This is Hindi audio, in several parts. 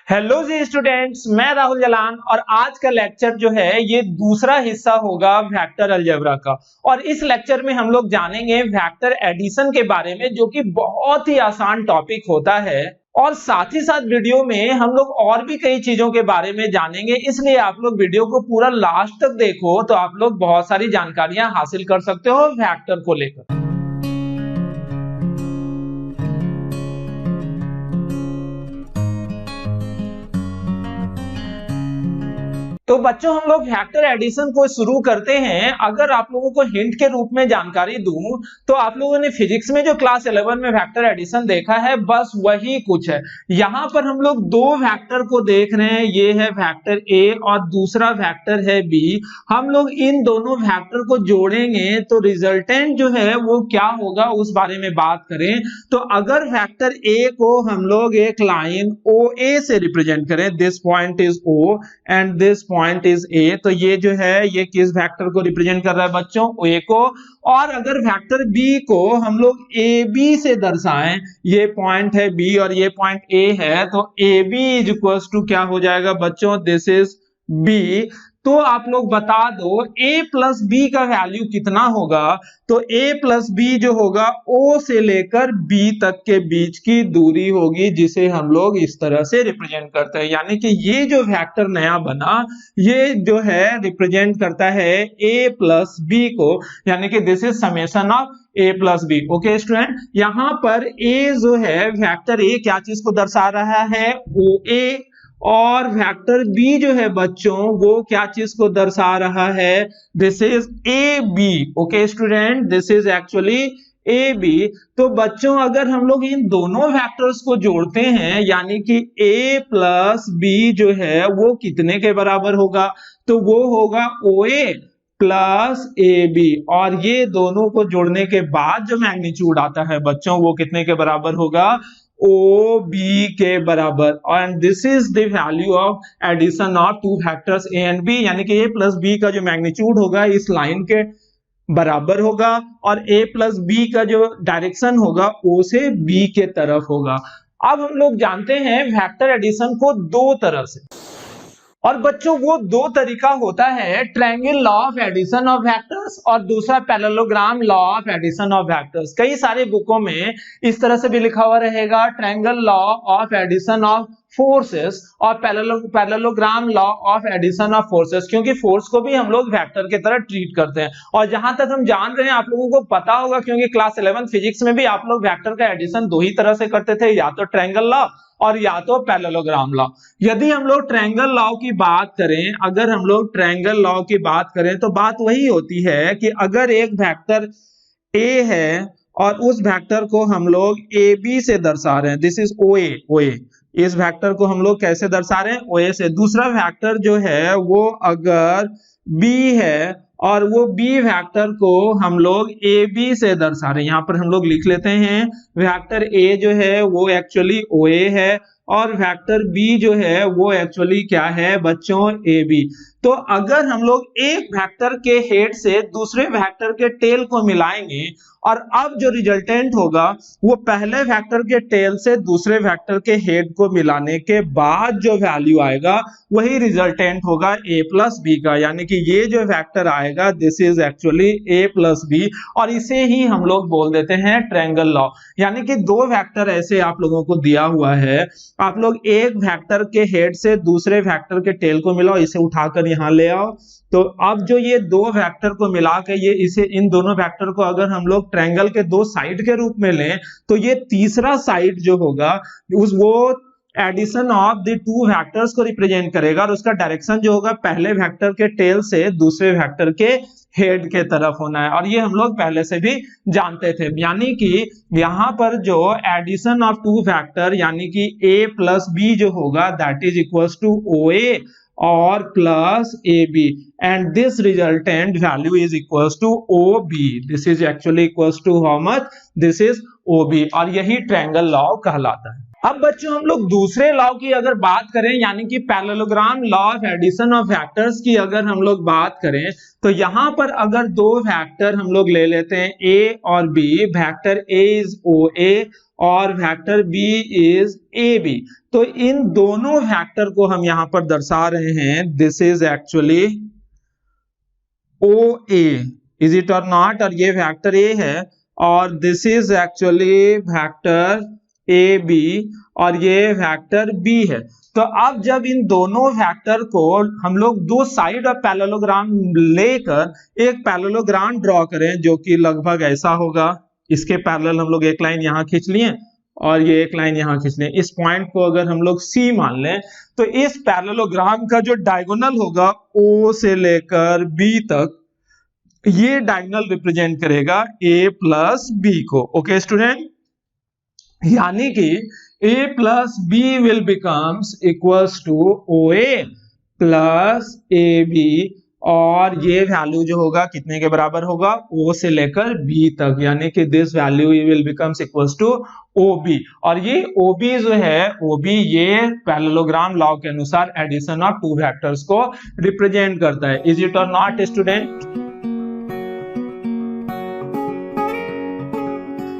हेलो जी स्टूडेंट्स, मैं राहुल जलान और आज का लेक्चर जो है ये दूसरा हिस्सा होगा वेक्टर अलजेब्रा का। और इस लेक्चर में हम लोग जानेंगे वेक्टर एडिशन के बारे में, जो कि बहुत ही आसान टॉपिक होता है। और साथ ही साथ वीडियो में हम लोग और भी कई चीजों के बारे में जानेंगे, इसलिए आप लोग वीडियो को पूरा लास्ट तक देखो तो आप लोग बहुत सारी जानकारियां हासिल कर सकते हो वेक्टर को लेकर। तो बच्चों, हम लोग वेक्टर एडिशन को शुरू करते हैं। अगर आप लोगों को हिंट के रूप में जानकारी दूं तो आप लोगों ने फिजिक्स में जो क्लास 11 में वेक्टर एडिशन देखा है, बस वही कुछ है। यहां पर हम लोग दो वेक्टर को देख रहे हैं, ये है वेक्टर ए और दूसरा वेक्टर है बी। हम लोग इन दोनों वेक्टर को जोड़ेंगे तो रिजल्टेंट जो है वो क्या होगा उस बारे में बात करें। तो अगर वेक्टर ए को हम लोग एक लाइन ओ ए से रिप्रेजेंट करें, this point is O and this point is A, तो ये जो है ये किस वेक्टर को रिप्रेजेंट कर रहा है बच्चों? ए को। और अगर वेक्टर बी को हम लोग ए बी से दर्शाएं, ये पॉइंट है बी और ये पॉइंट ए है, तो A B is equal to क्या हो जाएगा बच्चों? This is B. तो आप लोग बता दो a प्लस बी का वैल्यू कितना होगा? तो a प्लस बी जो होगा o से लेकर b तक के बीच की दूरी होगी, जिसे हम लोग इस तरह से रिप्रेजेंट करते हैं। यानी कि ये जो वेक्टर नया बना, ये जो है रिप्रेजेंट करता है a प्लस बी को, यानी कि this is summation of a plus B. Okay student, यहां पर a जो है वेक्टर a क्या चीज को दर्शा रहा है? ओ ए। और वेक्टर बी जो है बच्चों वो क्या चीज को दर्शा रहा है? This is A B. Okay student, this is actually A B. तो बच्चों अगर हम लोग इन दोनों वेक्टर्स को जोड़ते हैं, यानी कि a प्लस बी जो है वो कितने के बराबर होगा? तो वो होगा ओ ए प्लस ए बी। और ये दोनों को जोड़ने के बाद जो मैग्नीट्यूड आता है बच्चों वो कितने के बराबर होगा? ओ बी के बराबर। And this is the value of addition of two vectors A and B, यानी कि ए प्लस बी का जो मैग्नीट्यूड होगा इस लाइन के बराबर होगा और ए प्लस बी का जो डायरेक्शन होगा ओ से बी के तरफ होगा। अब हम लोग जानते हैं वेक्टर एडिशन को दो तरह से, और बच्चों वो दो तरीका होता है, triangle law of addition of vectors और दूसरा parallelogram law of addition of vectors. कई सारे बुकों में इस तरह से भी लिखा हुआ रहेगा, triangle law of addition of forces और parallelogram law of addition of forces, क्योंकि फोर्स को भी हम लोग वेक्टर की तरह ट्रीट करते हैं। और जहां तक हम जान रहे हैं, आप लोगों को पता होगा क्योंकि क्लास 11 फिजिक्स में भी आप लोग वेक्टर का एडिशन दो ही तरह से करते थे, या तो ट्रायंगल लॉ और या तो पैरेललोग्राम लॉ। यदि हम लोग ट्रायंगल लॉ की बात करें, अगर हम लोग ट्रायंगल लॉ की बात करें तो बात वही होती है कि अगर एक वेक्टर ए है और उस वेक्टर को हम लोग ए बी से दर्शा रहे हैं, दिस इज ओ ए, इस वेक्टर को हम लोग कैसे दर्शा रहे हैं? ओ ए से। दूसरा वेक्टर जो है वो अगर बी है और वो बी वेक्टर को हम लोग ए बी से दर्शा रहे हैं, यहां पर हम लोग लिख लेते हैं वेक्टर ए जो है वो एक्चुअली ओ ए है और वेक्टर बी जो है वो एक्चुअली क्या है बच्चों? A B. तो अगर हम लोग एक वेक्टर के हेड से दूसरे वेक्टर के टेल को मिलाएंगे और अब जो रिजल्टेंट होगा वो पहले वेक्टर के टेल से दूसरे वेक्टर के हेड को मिलाने के बाद जो वैल्यू आएगा वही रिजल्टेंट होगा a प्लस बी का। यानी कि ये जो वेक्टर आएगा this is actually a plus B, और इसे ही हम लोग बोल देते हैं ट्रायंगल लॉ। यानी कि दो वेक्टर ऐसे आप लोगों को दिया हुआ है, आप लोग एक वेक्टर के हेड से दूसरे वेक्टर के टेल को मिलाओ, इसे उठाकर यहां ले आओ। तो अब जो ये दो वेक्टर को मिला के इन दोनों वेक्टर को अगर हम लोग ट्रायंगल के दो साइड के रूप में लें तो ये तीसरा साइड जो होगा वो addition of the two vectors को रिप्रेजेंट करेगा, और उसका डायरेक्शन जो होगा पहले वेक्टर के टेल से दूसरे वेक्टर के हेड के तरफ होना है। और ये हम लोग पहले से भी जानते थे। यानी कि यहाँ पर जो एडिशन ऑफ टू वेक्टर यानी कि a प्लस बी जो होगा that is equals to O A और plus A B, and this resultant value is equals to O B. This is actually equals to how much? This is O B. और यही ट्रायंगल लॉ कहलाता है। अब बच्चों हम लोग दूसरे लॉ की अगर बात करें, यानी कि parallelogram law of addition of vectors की अगर हम लोग बात करें, तो यहां पर अगर दो वेक्टर हम लोग ले लेते हैं a और b, vector a is O A और vector B is A B. तो इन दोनों वेक्टर को हम यहां पर दर्शा रहे हैं, this is actually O A, is it or not, और ये वेक्टर ए है और this is actually vector A B और ये वेक्टर बी है। तो अब जब इन दोनों वेक्टर को हम लोग दो साइड ऑफ पैरेललोग्राम लेकर एक पैरेललोग्राम ड्रॉ करें जो कि लगभग ऐसा होगा, इसके पैरेलल हम लोग एक लाइन यहां खींच लिए और ये एक लाइन यहां खींच लें। इस पॉइंट को अगर हम लोग सी मान लें तो इस पैरेललोग्राम का जो डायगोनल होगा ओ से लेकर बी तक, ये डायगोनल रिप्रेजेंट करेगा ए प्लस बी को। ओके स्टूडेंट, यानी कि a plus B will becomes equals to O A plus A B, और ये वैल्यू जो होगा कितने के बराबर होगा, o से लेकर b तक, यानी कि this value will becomes equals to OB। और ये OB जो है, OB ये पैरेललोग्राम लॉ के अनुसार एडिशन ऑफ टू वेक्टर्स को रिप्रेजेंट करता है। Is it or not student?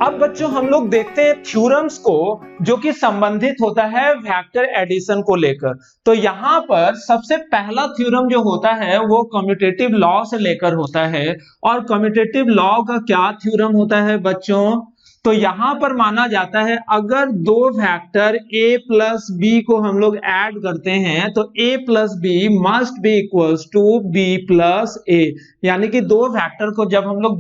अब बच्चों हम लोग देखते हैं थ्योरम्स को जो कि संबंधित होता है वेक्टर एडिशन को लेकर। तो यहां पर सबसे पहला थ्योरम जो होता है वो कम्यूटेटिव लॉ से लेकर होता है। और कम्यूटेटिव लॉ का क्या थ्योरम होता है बच्चों? तो यहां पर माना जाता है अगर दो वेक्टर a प्लस बी को हम लोग ऐड करते हैं तो a plus B must be equals to b plus a, यानी कि दो वेक्टर को जब हम लोग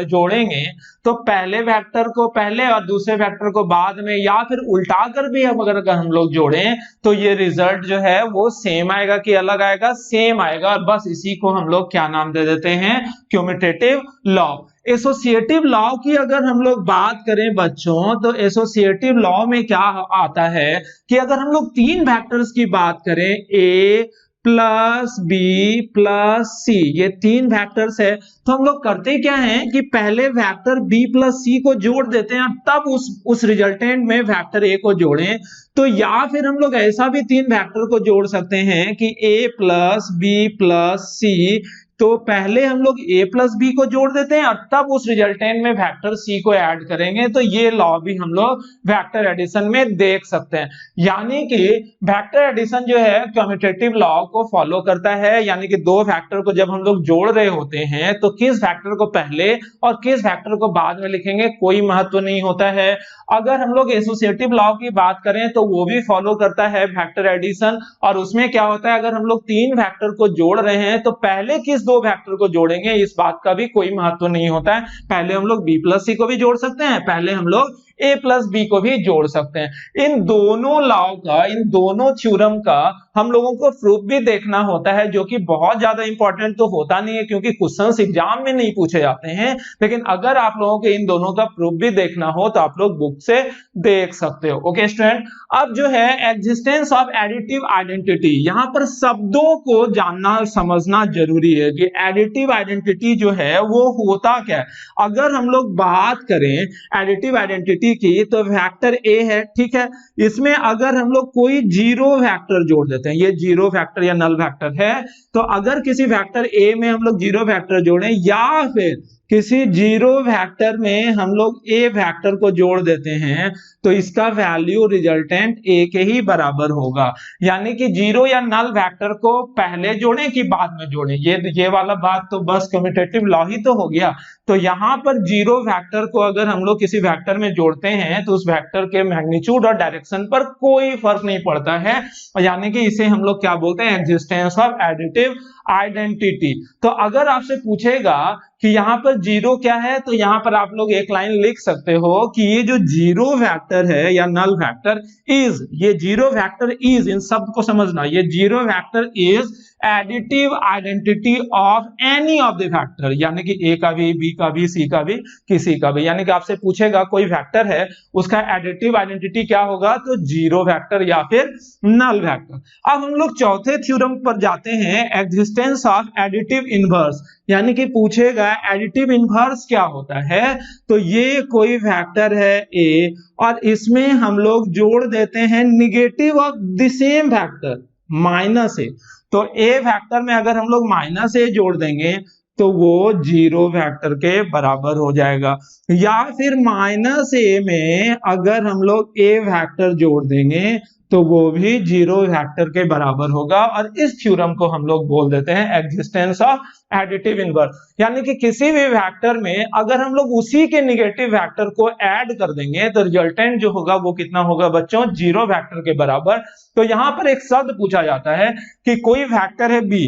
जोड़ेंगे तो पहले वेक्टर को पहले और दूसरे वेक्टर को बाद में, या फिर उल्टा कर भी अगर हम लोग जोड़ें तो ये रिजल्ट जो है वो सेम आएगा कि अलग आएगा, सेम आएगा। और बस इसी को हम लोग क्या नाम दे देते हैं, कम्यूटेटिव लॉ। एसोसिएटिव लॉ की अगर हम लोग बात करें बच्चों तो एसोसिएटिव लॉ में क्या आता है कि अगर हम लोग तीन वेक्टर्स की बात करें a प्लस बी प्लस सी, ये तीन वेक्टर्स है, तो हम लोग करते क्या हैं कि पहले वेक्टर b प्लस सी को जोड़ देते हैं तब उस रिजल्टेंट में वेक्टर a को जोड़ें। तो या फिर हम लोग ऐसा भी तीन वेक्टर को जोड़ सकते हैं कि a प्लस बी प्लस सी, तो पहले हम लोग a प्लस बी को जोड़ देते हैं और तब उस रिजल्टेंट में वेक्टर c को ऐड करेंगे। तो ये लॉ भी हम लोग वेक्टर एडिशन में देख सकते हैं। यानी कि वेक्टर एडिशन जो है कम्यूटेटिव लॉ को फॉलो करता है, यानी कि दो वेक्टर को जब हम लोग जोड़ रहे होते हैं तो किस वेक्टर को पहले और किस वेक्टर को बाद में लिखेंगे कोई महत्व नहीं होता है। अगर हम लोग एसोसिएटिव लॉ की बात करें तो वो भी फॉलो करता है वेक्टर एडिशन, और उसमें क्या होता है अगर हम लोग तीन वेक्टर को जोड़ रहे हैं तो पहले किस दो वेक्टर को जोड़ेंगे इस बात का भी कोई महत्व नहीं होता है। पहले हम लोग b प्लस सी को भी जोड़ सकते हैं, पहले हम लोग a प्लस बी को भी जोड़ सकते हैं। इन दोनों लॉ का, इन दोनों थ्योरम का हम लोगों को प्रूफ भी देखना होता है, जो कि बहुत ज्यादा इंपॉर्टेंट तो होता नहीं है क्योंकि क्वेश्चंस एग्जाम में नहीं पूछे जाते हैं, लेकिन अगर आप लोगों को इन दोनों का प्रूफ भी देखना हो तो आप लोग बुक से देख सकते हो। ओके स्टूडेंट, अब जो है एग्जिस्टेंस ऑफ एडिटिव आइडेंटिटी, यहां पर शब्दों को जानना समझना जरूरी है कि एडिटिव आइडेंटिटी जो है वो होता क्या है। अगर हम लोग बात करें एडिटिव आइडेंटिटी की तो वेक्टर a है, ठीक है, इसमें अगर हम लोग कोई जीरो वेक्टर जोड़ देते हैं, ये जीरो वेक्टर या नल वेक्टर है, तो अगर किसी वेक्टर a में हम लोग जीरो वेक्टर जोड़ें या फिर किसी जीरो वेक्टर में हम लोग a वेक्टर को जोड़ देते हैं तो इसका वैल्यू रिजल्टेंट a के ही बराबर होगा। यानी कि जीरो या नल वेक्टर को पहले जोड़ें कि बाद में जोड़ें, ये वाला बात तो बस कम्यूटेटिव लॉ ही तो हो गया। तो यहां पर जीरो वेक्टर को अगर हम लोग किसी वेक्टर में जोड़ते हैं तो उस वेक्टर के मैग्नीट्यूड और डायरेक्शन पर कोई फर्क नहीं पड़ता है, यानी कि इसे हम लोग क्या बोलते हैं, एग्जिस्टेंस ऑफ एडिटिव आइडेंटिटी। तो अगर आपसे पूछेगा कि यहाँ पर जीरो क्या है तो यहाँ पर आप लोग एक लाइन लिख सकते हो कि ये जो जीरो वेक्टर है या नल वेक्टर इज, ये जीरो वेक्टर इज, इन शब्द को समझना, ये zero vector is additive identity of any of the vector, यानी कि a का भी, b का भी, c का भी, किसी का भी। यानी कि आपसे पूछेगा कोई वेक्टर है उसका एडिटिव आइडेंटिटी क्या होगा, तो जीरो वेक्टर या फिर नल वेक्टर। अब हम लोग चौथे थ्योरम पर जाते हैं, एग्जिस्टेंस ऑफ एडिटिव इनवर्स, यानी कि पूछेगा एडिटिव इनवर्स क्या होता है। तो ये कोई वेक्टर है a और इसमें हम लोग जोड़ देते हैं negative of the same vector minus a। तो a वेक्टर में अगर हम लोग माइनस a जोड़ देंगे तो वो 0 वेक्टर के बराबर हो जाएगा। या फिर -a में अगर हम लोग a वेक्टर जोड़ देंगे तो वो भी 0 वेक्टर के बराबर होगा, और इस थ्योरम को हम लोग बोल देते हैं एग्जिस्टेंस ऑफ एडिटिव इनवर्स। यानी कि किसी भी वेक्टर में अगर हम लोग उसी के नेगेटिव वेक्टर को ऐड कर देंगे तो रिजल्टेंट जो होगा वो कितना होगा बच्चों, 0 वेक्टर के बराबर। तो यहां पर एक शब्द पूछा जाता है कि कोई वेक्टर है b,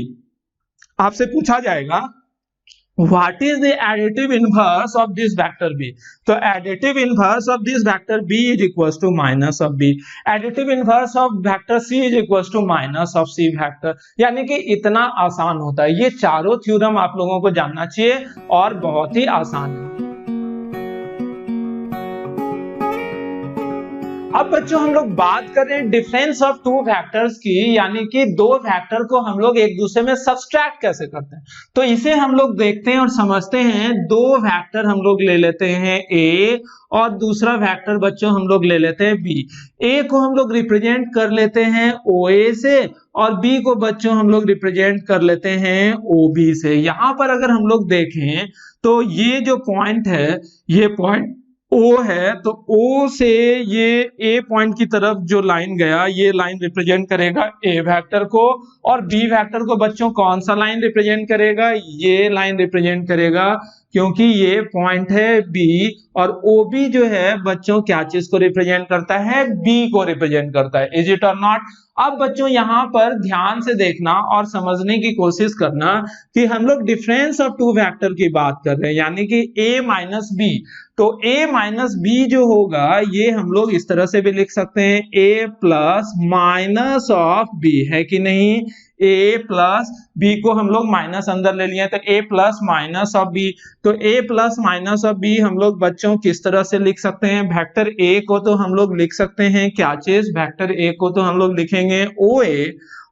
आपसे पूछा जाएगा What is the additive inverse of this vector b? तो additive inverse of this vector b is equals to minus of b. Additive inverse of vector c is equals to minus of c vector. यानी कि इतना आसान होता है। ये चारों थ्योरम आप लोगों को जानना चाहिए और बहुत ही आसान है। अब बच्चों हम लोग बात कर रहे हैं डिफरेंस ऑफ टू वेक्टर्स की, यानी कि दो वेक्टर को हम लोग एक दूसरे में सब्सट्रैक्ट कैसे करते हैं। तो इसे हम लोग देखते हैं और समझते हैं। दो वेक्टर हम लोग ले लेते हैं a और दूसरा वेक्टर बच्चों हम लोग ले लेते हैं b। a को हम लोग रिप्रेजेंट कर लेते हैं oa से और b को बच्चों हम लोग रिप्रेजेंट कर लेते हैं ob से। यहां पर अगर हम लोग देखें तो ये जो पॉइंट है ये पॉइंट O है, तो O से ये A पॉइंट की तरफ जो लाइन गया ये लाइन रिप्रेजेंट करेगा A वेक्टर को, और B वेक्टर को बच्चों कौन सा लाइन रिप्रेजेंट करेगा, ये लाइन रिप्रेजेंट करेगा, क्योंकि ये पॉइंट है B और OB जो है बच्चों क्या चीज को रिप्रेजेंट करता है, B को रिप्रेजेंट करता है। Is it or not? अब बच्चों यहां पर ध्यान से देखना और समझने की कोशिश करना कि हम लोग डिफरेंस ऑफ टू वेक्टर की बात कर रहे हैं, यानी कि a माइनस बी। तो a माइनस बी जो होगा ये हम लोग इस तरह से भी लिख सकते हैं, a plus minus of b, है कि नहीं। a प्लस b को हम लोग माइनस अंदर ले लिए तो a plus minus of b। तो a plus minus of b हम लोग बच्चों किस तरह से लिख सकते हैं, वेक्टर a को तो हम लोग लिख सकते हैं क्या चीज, वेक्टर a को तो हम लोग लिखेंगे oa,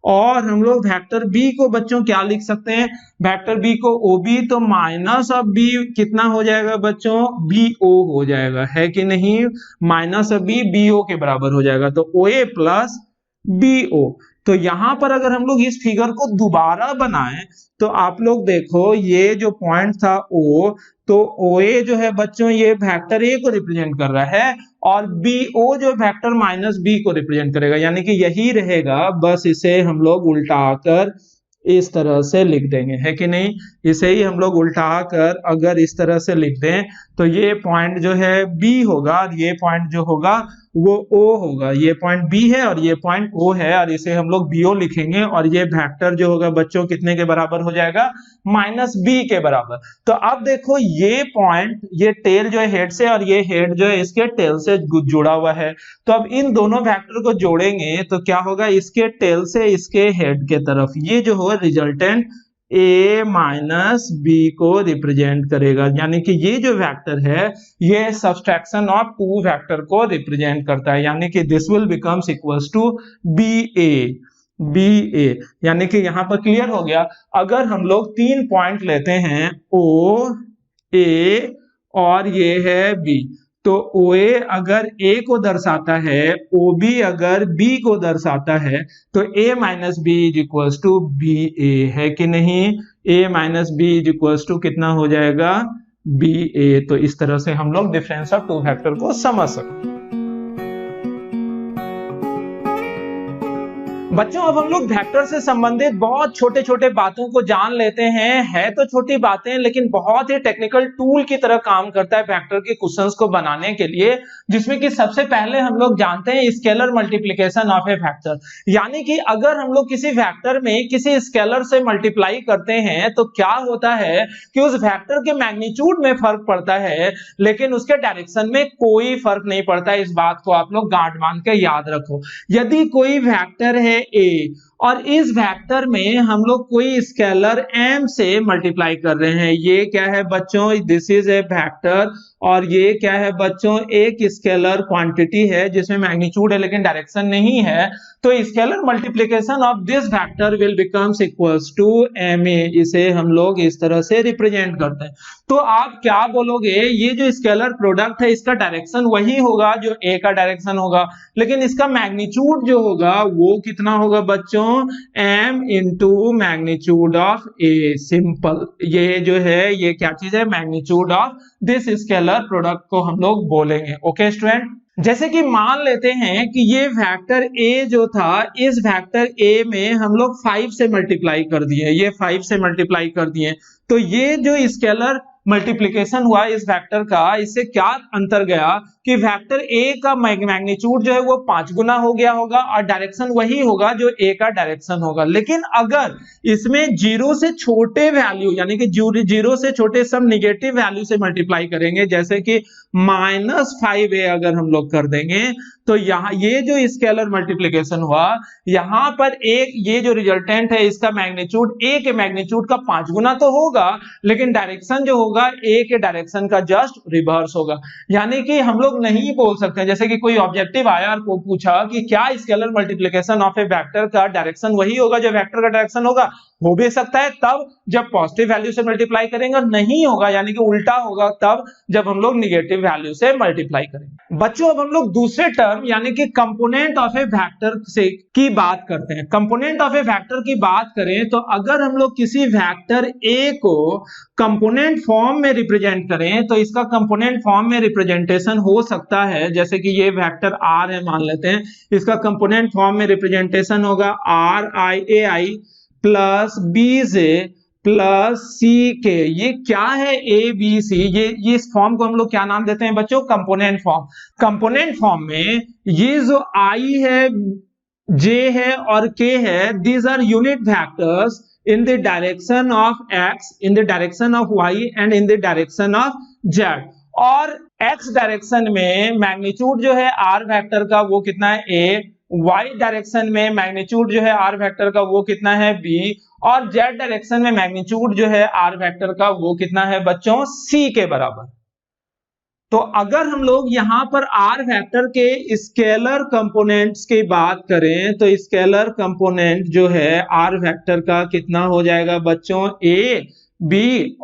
और हम लोग वेक्टर b को बच्चों क्या लिख सकते हैं, वेक्टर b को ob, तो माइनस ऑफ b कितना हो जाएगा बच्चों, bo हो जाएगा, है कि नहीं। माइनस ऑफ b bo के बराबर हो जाएगा, तो oa प्लस bo। तो यहां पर अगर हम लोग इस फिगर को दोबारा बनाएं तो आप लोग देखो ये जो पॉइंट था O, तो OA जो है बच्चों ये वेक्टर A को रिप्रेजेंट कर रहा है और BO जो वेक्टर माइनस B को रिप्रेजेंट करेगा, यानी कि यही रहेगा, बस इसे हम लोग उल्टा कर इस तरह से लिख देंगे, है कि नहीं। इसे ही हम लोग उल्टा कर अगर इस तरह से लिख दें तो ये पॉइंट जो है B होगा और ये पॉइंट जो होगा वो O होगा। ये पॉइंट B है और ये पॉइंट O है और इसे हम लोग BO लिखेंगे, और ये वेक्टर जो होगा बच्चों कितने के बराबर हो जाएगा, माइनस B के बराबर। तो अब देखो ये पॉइंट, ये टेल जो है हेड से और ये हेड जो है इसके टेल से जुड़ा हुआ है, तो अब इन दोनों वेक्टर को जोड़ेंगे तो क्या होगा, इसके टेल से इसके हेड के तरफ ये जो होगा रिजल्टेंट a माइनस b को रिप्रेजेंट करेगा, यानी कि ये जो वेक्टर है ये सब्सट्रैक्शन ऑफ टू वेक्टर को रिप्रेजेंट करता है, यानी कि this will becomes equals to ba, यानी कि यहां पर क्लियर हो गया। अगर हम लोग 3 पॉइंट लेते हैं o, a और ये है b, तो OA अगर A को दर्शाता है, OB अगर B को दर्शाता है, तो A minus B is equals to BA, है कि नहीं। A minus B is equals to कितना हो जाएगा, BA। तो इस तरह से हम लोग डिफरेंस ऑफ टू वेक्टर को समझ सकते हैं। बच्चों अब हम लोग वेक्टर से संबंधित बहुत छोटे छोटे बातों को जान लेते हैं। है तो छोटी बातें लेकिन बहुत ही टेक्निकल टूल की तरह काम करता है वेक्टर के क्वेश्चंस को बनाने के लिए, जिसमें कि सबसे पहले हम लोग जानते हैं scalar multiplication of A vector. यानी कि अगर हम लोग किसी वेक्टर में किसी स्केलर से मल्टीप्लाई करते हैं तो क्या होता है कि उस वेक्टर के मैग्नीट्यूड में फर्क पड़ता है लेकिन उसके डायरेक्शन में कोई फर्क नहीं पड़ता। इस बात को आप लोग गांठ बांध के याद रखो। यदि कोई वेक्टर है a और इस वेक्टर में हम लोग कोई स्केलर m से मल्टीप्लाई कर रहे हैं, ये क्या है बच्चों, दिस इज ए वेक्टर और ये क्या है बच्चों, एक स्केलर क्वांटिटी है जिसमें मैग्नीट्यूड है लेकिन डायरेक्शन नहीं है, तो scalar multiplication of this vector will becomes equals to ma। इसे हम लोग इस तरह से रिप्रेजेंट करते हैं। तो आप क्या बोलोगे, ये जो स्केलर प्रोडक्ट है इसका डायरेक्शन वही होगा जो a का डायरेक्शन होगा, लेकिन इसका मैग्नीट्यूड जो होगा वो कितना होगा बच्चों, m into magnitude of a। Simple, ये जो है ये क्या चीज है, magnitude of this scalar product को हम लोग बोलेंगे। ओके स्टूडेंट, जैसे कि मान लेते हैं कि ये वेक्टर a जो था, इस वेक्टर a में हम लोग 5 से मल्टीप्लाई कर दिए, ये 5 से मल्टीप्लाई कर दिए, तो ये जो स्केलर मल्टीप्लिकेशन हुआ इस वेक्टर का, इससे क्या अंतर गया कि वेक्टर a का मैग्नीट्यूड जो है वो 5 गुना हो गया होगा और डायरेक्शन वही होगा जो a का डायरेक्शन होगा। लेकिन अगर इसमें 0 से छोटे वैल्यू यानी कि 0 से छोटे सब निगेटिव वैल्यू से मल्टीप्लाई करेंगे, जैसे कि -5a अगर हम लोग कर देंगे, तो यहाँ ये जो स्केलर मल्टीप्लिकेशन हुआ, यहाँ पर एक ये जो रिजल्टेंट है इसका मैग्नीट्यूड a के मैग्नीट्यूड का 5 गुना तो होगा, लेकिन डायरेक्शन जो होगा a के डायरेक्शन का जस्ट रिवर्स होगा। यानी कि हम लोग नहीं बोल सकते, जैसे कि कोई ऑब्जेक्टिव आया और को पूछा कि क्या scalar multiplication of A vector का डायरेक्शन वही होगा जो वेक्टर का डायरेक्शन होगा, हो भी सकता है तब जब पॉजिटिव वैल्यू से मल्टीप्लाई करेंगे, और नहीं होगा यानी कि उल्टा होगा तब जब हम लोग निगेटिव वैल्यू से मल्टीप्लाई करेंगे। बच्चों अब हम लोग दूसरे टर्म यानी कि कंपोनेंट ऑफ ए वेक्टर से की बात करते हैं। कंपोनेंट ऑफ ए वेक्टर की बात करें तो अगर हम लोग किसी वेक्टर a को कंपोनेंट फॉर्म में रिप्रेजेंट करें तो इसका कंपोनेंट फॉर्म में रिप्रेजेंटेशन हो सकता है, जैसे कि ये वेक्टर r है मान लेते हैं, इसका कंपोनेंट फॉर्म में रिप्रेजेंटेशन होगा riai plus bj plus ck। ये क्या है abc, ये इस फॉर्म को हम लोग क्या नाम देते हैं बच्चों, कंपोनेंट फॉर्म। कंपोनेंट फॉर्म में ये जो i है, j है और k है, these are unit vectors in the direction of x, in the direction of y and in the direction of z। और x डायरेक्शन में मैग्नीट्यूड जो है r वेक्टर का वो कितना है a, y डायरेक्शन में मैग्नीट्यूड जो है r वेक्टर का वो कितना है b, और z डायरेक्शन में मैग्नीट्यूड जो है r वेक्टर का वो कितना है बच्चों, c के बराबर। तो अगर हम लोग यहां पर r वेक्टर के स्केलर कंपोनेंट्स की बात करें तो स्केलर कंपोनेंट जो है r वेक्टर का कितना हो जाएगा बच्चों, a, b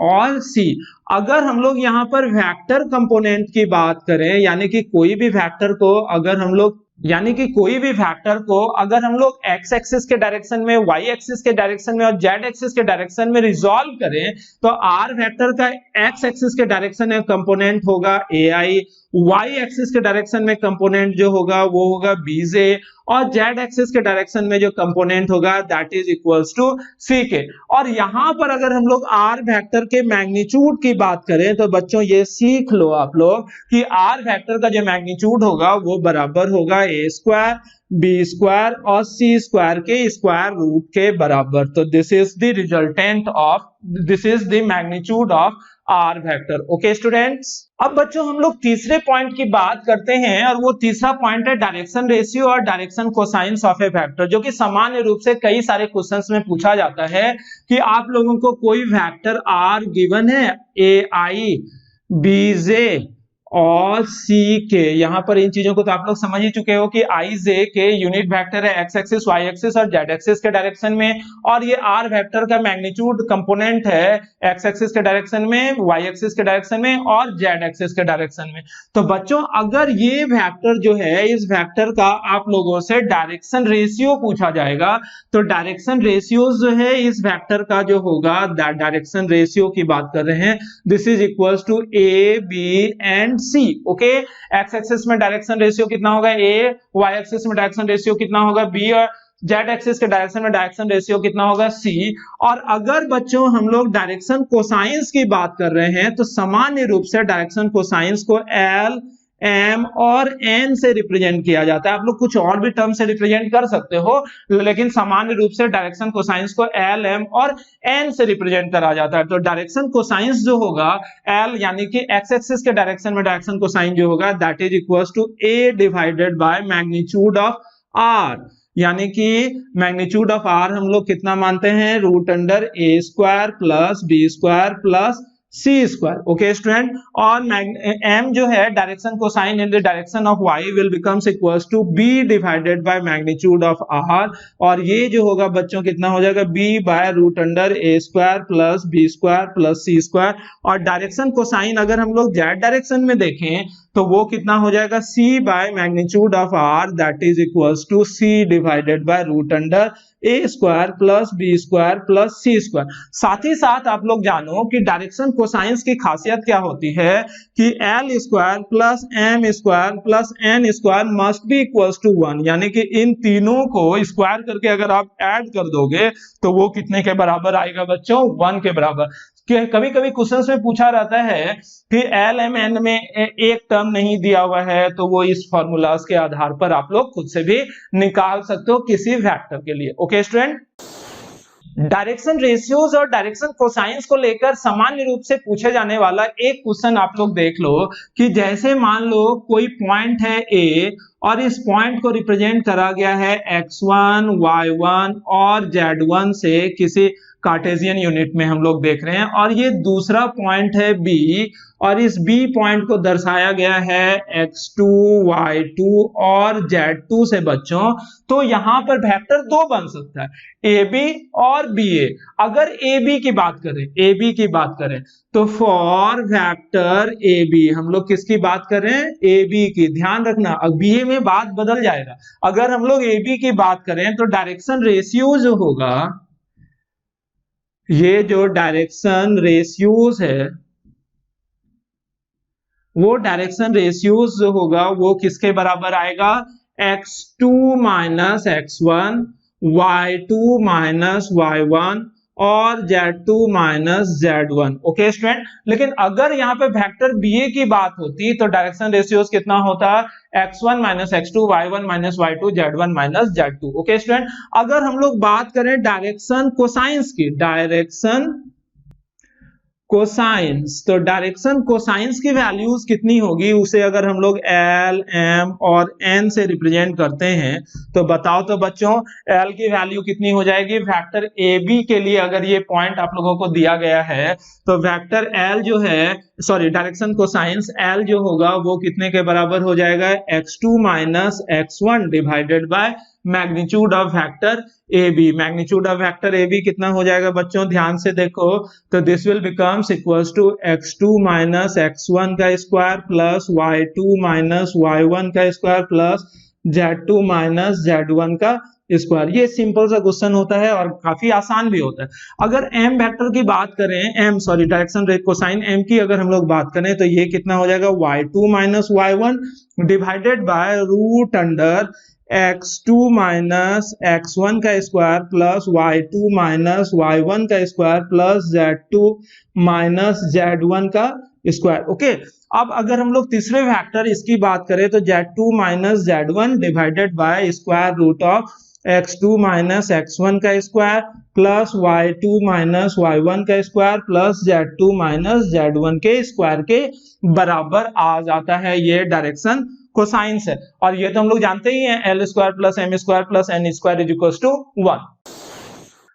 और c। अगर हम लोग यहां पर वेक्टर कंपोनेंट की बात करें यानी कि कोई भी वेक्टर को अगर हम लोग x एक्सिस के डायरेक्शन में, y एक्सिस के डायरेक्शन में और z एक्सिस के डायरेक्शन में रिजॉल्व करें तो r वेक्टर का x एक्सिस के डायरेक्शन में कंपोनेंट होगा ai, y एक्सिस के डायरेक्शन में कंपोनेंट जो होगा वो होगा bj, और z एक्सिस के डायरेक्शन में जो कंपोनेंट होगा that is equals to ck। और यहां पर अगर हम लोग r वेक्टर के मैग्नीट्यूड की बात करें तो बच्चों ये सीख लो आप लोग कि r वेक्टर का जो मैग्नीट्यूड होगा वो बराबर होगा a स्क्वायर, b स्क्वायर और c स्क्वायर के स्क्वायर रूट के बराबर। तो this is the resultant of, this is the magnitude of r vector. Okay students, अब बच्चों हम लोग तीसरे पॉइंट की बात करते हैं और वो तीसरा पॉइंट है डायरेक्शन रेशियो और direction cosines of A vector, जो कि सामान्य रूप से कई सारे क्वेश्चंस में पूछा जाता है कि आप लोगों को कोई वेक्टर r गिवन है ai, bj और ck। यहां पर इन चीजों को तो आप लोग समझ ही चुके हो कि i j के यूनिट वेक्टर है x एक्सिस, y एक्सिस और z एक्सिस के डायरेक्शन में, और ये r वेक्टर का मैग्नीट्यूड कंपोनेंट है x एक्सिस के डायरेक्शन में, y एक्सिस के डायरेक्शन में और z एक्सिस के डायरेक्शन में। तो बच्चों अगर ये वेक्टर जो है, इस वेक्टर का आप लोगों से डायरेक्शन रेशियो पूछा जाएगा तो डायरेक्शन रेशियो जो है इस वेक्टर का जो होगा, डायरेक्शन रेशियो की बात कर रहे हैं, this is equals to a, b and c। Okay, x axis में डायरेक्शन रेशियो कितना होगा a, y एक्सिस में डायरेक्शन रेशियो कितना होगा b और z एक्सिस के डायरेक्शन में डायरेक्शन रेशियो कितना होगा c। और अगर बच्चों हम लोग डायरेक्शन कोसाइंस की बात कर रहे हैं तो सामान्य रूप से डायरेक्शन कोसाइंस को l, m और n से रिप्रेजेंट किया जाता है। आप लोग कुछ और भी टर्म से रिप्रेजेंट कर सकते हो, लेकिन सामान्य रूप से डायरेक्शन कोसाइंस को l, m और n से रिप्रेजेंट करा जाता है। तो डायरेक्शन कोसाइंस जो होगा l यानी कि x एक्सिस के डायरेक्शन में डायरेक्शन कोसाइन जो होगा that is equals to a divided by magnitude of r, यानी कि मैग्नीट्यूड ऑफ r हम लोग कितना मानते हैं, root under a square plus b square plus c square. Okay student, और m जो है direction cosine in the direction of y will becomes equals to b divided by magnitude of r, और ये जो होगा बच्चों कितना हो जाएगा b by root under a square plus b square plus c square, और डायरेक्शन कोसाइन अगर हम लोग z डायरेक्शन में देखें तो वो कितना हो जाएगा c by magnitude of r that is equals to c divided by root under a square plus b square plus c square. साथ ही साथ आप लोग जानो कि डायरेक्शन कोसाइंस की खासियत क्या होती है कि l square plus m square plus n square must be equals to 1, यानी कि इन तीनों को स्क्वायर करके अगर आप ऐड कर दोगे तो वो कितने के बराबर आएगा बच्चों, 1 के बराबर। कभी कभी क्वेश्चंस में पूछा रहता है कि एल एम एन में एक टर्म नहीं दिया हुआ है, तो वो इस फॉर्मूलाज के आधार पर आप लोग खुद से भी निकाल सकते हो किसी वेक्टर के लिए। ओके स्टूडेंट, डायरेक्शन रेशियोज और डायरेक्शन कोसाइंस को लेकर सामान्य रूप से पूछे जाने वाला एक क्वेश्चन आप लोग देख लो कि जैसे मान लो कोई पॉइंट है ए और इस पॉइंट को रिप्रेजेंट करा गया है x1, y1 और z1 से किसी कार्टेशियन यूनिट में हम लोग देख रहे हैं, और ये दूसरा पॉइंट है b और इस b पॉइंट को दर्शाया गया है x2, y2 और z2 से बच्चों। तो यहां पर वेक्टर दो बन सकता है ab और ba। अगर ab की बात करें तो फॉर वेक्टर ab हम लोग किसकी बात कर रहे हैं, ab की। ध्यान रखना अब ba में बात बदल जाएगा। अगर हम लोग ab की बात करें तो डायरेक्शन रेशियो जो होगा, ये जो डायरेक्शन रेशियोज है वो डायरेक्शन रेशियोज जो होगा वो किसके बराबर आएगा, x2 minus x1, y2 minus y1 और z2 minus z1। Okay student, लेकिन अगर यहाँ पे वेक्टर ba की बात होती तो डायरेक्शन रेशियोज कितना होता, x1 minus x2, y1 minus y2, z1 minus z2। Okay student, अगर हम लोग बात करें डायरेक्शन कोसाइंस की, डायरेक्शन कोसाइंस, तो डायरेक्शन कोसाइंस की वैल्यूज कितनी होगी, उसे अगर हम लोग एल, एम और एन से रिप्रेजेंट करते हैं तो बताओ तो बच्चों एल की वैल्यू कितनी हो जाएगी। वेक्टर ए बी के लिए अगर ये पॉइंट आप लोगों को दिया गया है तो वेक्टर एल जो है, सॉरी डायरेक्शन कोसाइंस एल जो होगा वो कितने के बराबर हो जाएगा, x2 minus x1 divided by magnitude of vector A B. Magnitude of vector A B कितना हो जाएगा बच्चों, ध्यान से देखो तो this will becomes equals to x2 minus x1 का square plus y2 minus y1 का square plus z2 minus z1 का स्क्वायर। ये सिंपल सा क्वेश्चन होता है और काफी आसान भी होता है। अगर m वेक्टर की बात करें, डायरेक्शन कोसाइन m की अगर हम लोग बात करें तो ये कितना हो जाएगा, y2 minus y1 divided by root under x2 minus x1 का square plus y2 minus y1 का square plus z2 minus z1 का स्क्वायर। ओके, अब अगर हम लोग तीसरे वेक्टर इसकी बात करें तो z2 minus z1 divided by square root of x2 minus x1 का square plus y2 minus y1 का square plus z2 minus z1 के स्क्वायर के बराबर आ जाता है। ये डायरेक्शन कोसाइंस है, और ये तो हम लोग जानते ही हैं l square plus m square plus n square is equals to 1।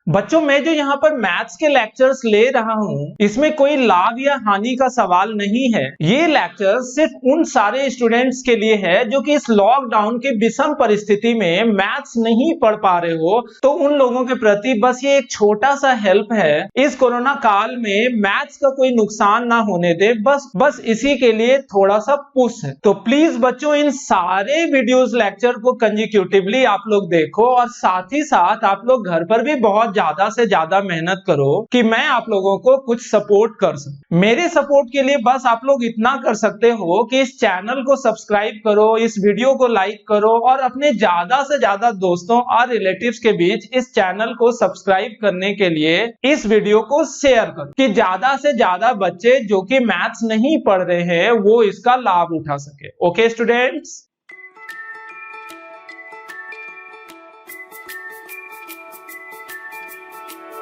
बच्चों मैं जो यहाँ पर मैथ्स के लेक्चर्स ले रहा हूँ इसमें कोई लाभ या हानि का सवाल नहीं है। ये लेक्चर सिर्फ उन सारे स्टूडेंट्स के लिए है जो कि इस लॉकडाउन के विषम परिस्थिति में मैथ्स नहीं पढ़ पा रहे हो, तो उन लोगों के प्रति बस ये एक छोटा सा हेल्प है। इस कोरोना काल में मैथ्स का कोई नुकसान ना होने दे, बस इसी के लिए थोड़ा सा पुश है। तो प्लीज बच्चों इन सारे वीडियोस लेक्चर को कंसेक्यूटिवली आप लोग देखो, और साथ ही साथ आप लोग घर पर भी बहुत ज्यादा से ज्यादा मेहनत करो कि मैं आप लोगों को कुछ सपोर्ट कर सकूं। मेरे सपोर्ट के लिए बस आप लोग इतना कर सकते हो कि इस चैनल को सब्सक्राइब करो, इस वीडियो को लाइक करो और अपने ज्यादा से ज्यादा दोस्तों और रिलेटिव्स के बीच इस चैनल को सब्सक्राइब करने के लिए इस वीडियो को शेयर करो कि ज्यादा से ज्यादा बच्चे जो कि मैथ्स नहीं पढ़ रहे हैं वो इसका लाभ उठा सके। Okay students.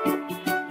Thank you.